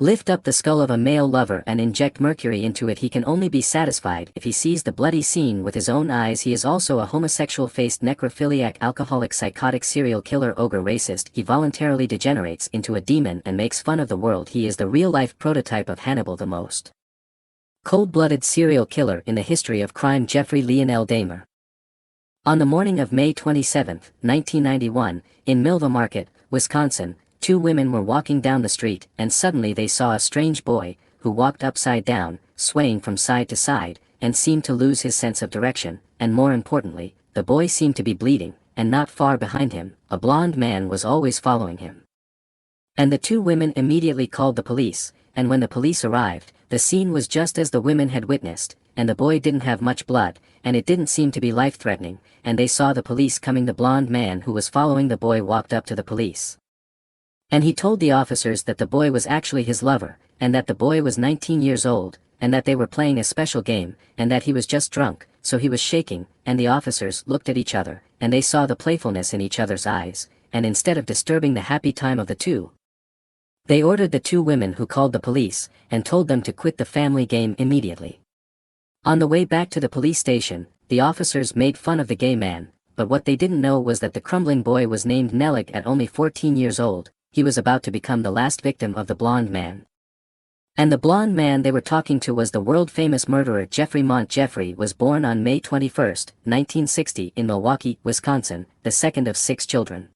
lift up the skull of a male lover and inject mercury into it. He can only be satisfied if he sees the bloody scene with his own eyes. He is also a homosexual-faced necrophiliac, alcoholic, psychotic, serial killer, ogre, racist. He voluntarily degenerates into a demon and makes fun of the world. He is the real-life prototype of Hannibal, the most cold-blooded serial killer in the history of crime. Jeffrey Lionel Dahmer. On the morning of May 27, 1991, in Milwaukee Market, Wisconsin, two women were walking down the street and suddenly they saw a strange boy, who walked upside down, swaying from side to side, and seemed to lose his sense of direction, and more importantly, the boy seemed to be bleeding, and not far behind him, a blond man was always following him. And the two women immediately called the police, and when the police arrived, the scene was just as the women had witnessed, and the boy didn't have much blood, and it didn't seem to be life-threatening, and they saw the police coming. The blond man who was following the boy walked up to the police. And he told the officers that the boy was actually his lover, and that the boy was 19 years old, and that they were playing a special game, and that he was just drunk, so he was shaking, and the officers looked at each other, and they saw the playfulness in each other's eyes, and instead of disturbing the happy time of the two, they ordered the two women who called the police, and told them to quit the family game immediately. On the way back to the police station, the officers made fun of the gay man, but what they didn't know was that the crumbling boy was named Nelig. At only 14 years old, he was about to become the last victim of the blond man. And the blond man they were talking to was the world-famous murderer Jeffrey Mont. Jeffrey was born on May 21, 1960 in Milwaukee, Wisconsin, the second of 6 children.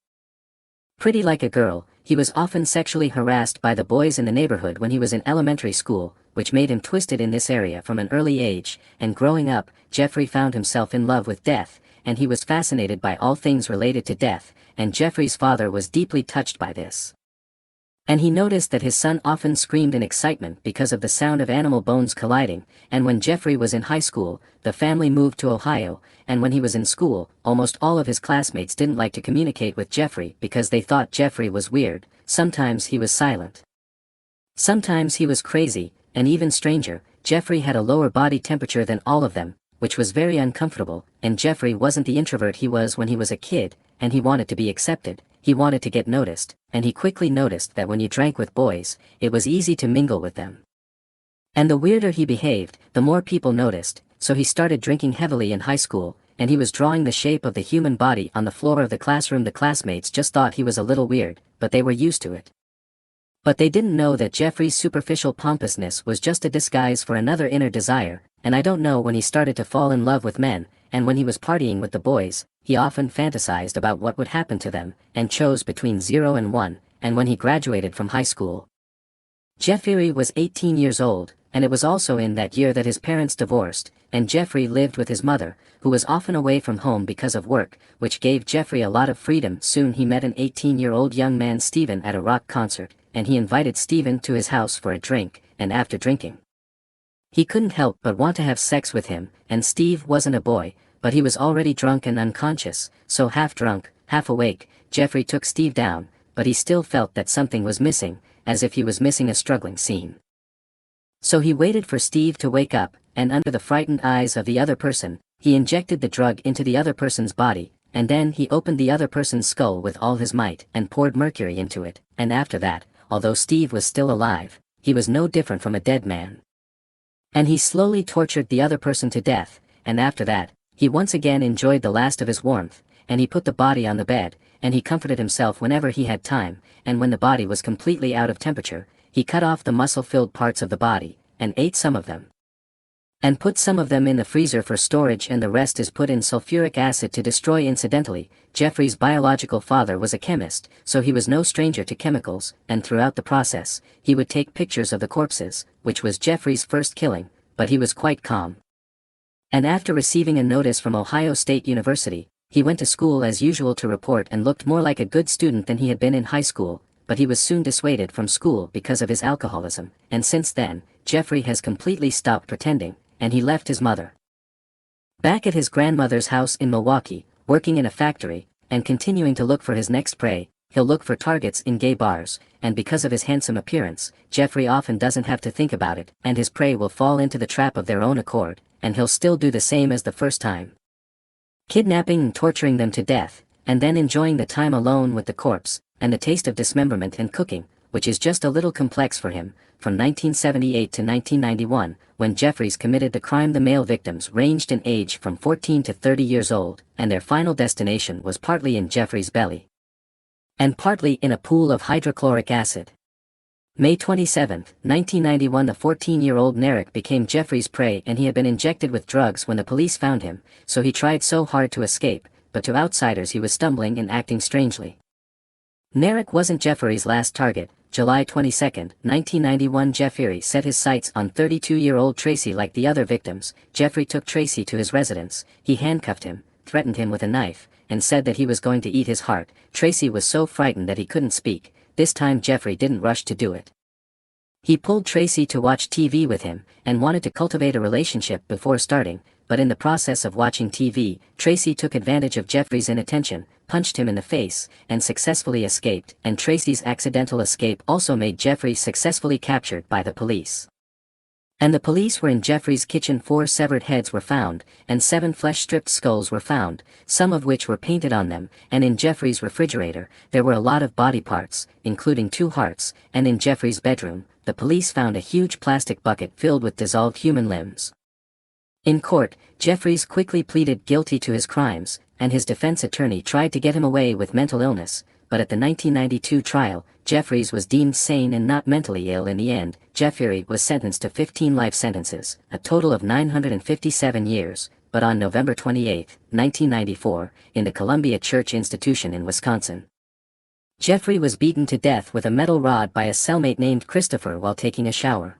Pretty like a girl, he was often sexually harassed by the boys in the neighborhood when he was in elementary school, which made him twisted in this area from an early age, and growing up, Jeffrey found himself in love with death, and he was fascinated by all things related to death, and Jeffrey's father was deeply touched by this. And he noticed that his son often screamed in excitement because of the sound of animal bones colliding, and when Jeffrey was in high school, the family moved to Ohio, and when he was in school, almost all of his classmates didn't like to communicate with Jeffrey because they thought Jeffrey was weird. Sometimes he was silent. Sometimes he was crazy, and even stranger, Jeffrey had a lower body temperature than all of them, which was very uncomfortable, and Jeffrey wasn't the introvert he was when he was a kid, and he wanted to be accepted. He wanted to get noticed, and he quickly noticed that when you drank with boys, it was easy to mingle with them. And the weirder he behaved, the more people noticed, so he started drinking heavily in high school, and he was drawing the shape of the human body on the floor of the classroom. The classmates just thought he was a little weird, but they were used to it. But they didn't know that Jeffrey's superficial pompousness was just a disguise for another inner desire, and I don't know when he started to fall in love with men, and when he was partying with the boys, he often fantasized about what would happen to them, and chose between 0 and 1, and when he graduated from high school, Jeffrey was 18 years old, and it was also in that year that his parents divorced, and Jeffrey lived with his mother, who was often away from home because of work, which gave Jeffrey a lot of freedom. Soon he met an 18-year-old young man, Steven, at a rock concert, and he invited Steven to his house for a drink, and after drinking, he couldn't help but want to have sex with him, and Steve wasn't a boy, but he was already drunk and unconscious, so half drunk, half awake, Jeffrey took Steve down, but he still felt that something was missing, as if he was missing a struggling scene. So he waited for Steve to wake up, and under the frightened eyes of the other person, he injected the drug into the other person's body, and then he opened the other person's skull with all his might and poured mercury into it, and after that, although Steve was still alive, he was no different from a dead man. And he slowly tortured the other person to death, and after that, he once again enjoyed the last of his warmth, and he put the body on the bed, and he comforted himself whenever he had time, and when the body was completely out of temperature, he cut off the muscle-filled parts of the body, and ate some of them, and put some of them in the freezer for storage, and the rest is put in sulfuric acid to destroy. Incidentally, Jeffrey's biological father was a chemist, so he was no stranger to chemicals, and throughout the process, he would take pictures of the corpses, which was Jeffrey's first killing, but he was quite calm. And after receiving a notice from Ohio State University, he went to school as usual to report and looked more like a good student than he had been in high school, but he was soon dissuaded from school because of his alcoholism, and since then, Jeffrey has completely stopped pretending, and he left his mother back at his grandmother's house in Milwaukee, working in a factory, and continuing to look for his next prey. He'll look for targets in gay bars, and because of his handsome appearance, Jeffrey often doesn't have to think about it, and his prey will fall into the trap of their own accord, and he'll still do the same as the first time, kidnapping and torturing them to death, and then enjoying the time alone with the corpse, and the taste of dismemberment and cooking, which is just a little complex for him. From 1978 to 1991, when Jeffries committed the crime, the male victims ranged in age from 14 to 30 years old, and their final destination was partly in Jeffries' belly and partly in a pool of hydrochloric acid. May 27, 1991, the 14-year-old Narek became Jeffries' prey, and he had been injected with drugs when the police found him, so he tried so hard to escape, but to outsiders he was stumbling and acting strangely. Narek wasn't Jeffries' last target. July 22, 1991, Jeffrey set his sights on 32-year-old Tracy. Like the other victims, Jeffrey took Tracy to his residence. He handcuffed him, threatened him with a knife, and said that he was going to eat his heart. Tracy was so frightened that he couldn't speak. This time Jeffrey didn't rush to do it. He pulled Tracy to watch TV with him, and wanted to cultivate a relationship before starting, but in the process of watching TV, Tracy took advantage of Jeffrey's inattention, punched him in the face, and successfully escaped, and Tracy's accidental escape also made Jeffrey successfully captured by the police. And the police were in Jeffrey's kitchen. 4 severed heads were found, and 7 flesh-stripped skulls were found, some of which were painted on them, and in Jeffrey's refrigerator, there were a lot of body parts, including 2 hearts, and in Jeffrey's bedroom, the police found a huge plastic bucket filled with dissolved human limbs. In court, Jeffries quickly pleaded guilty to his crimes, and his defense attorney tried to get him away with mental illness, but at the 1992 trial, Jeffries was deemed sane and not mentally ill. In the end, Jeffrey was sentenced to 15 life sentences, a total of 957 years, but on November 28, 1994, in the Columbia Church Institution in Wisconsin, Jeffrey was beaten to death with a metal rod by a cellmate named Christopher while taking a shower.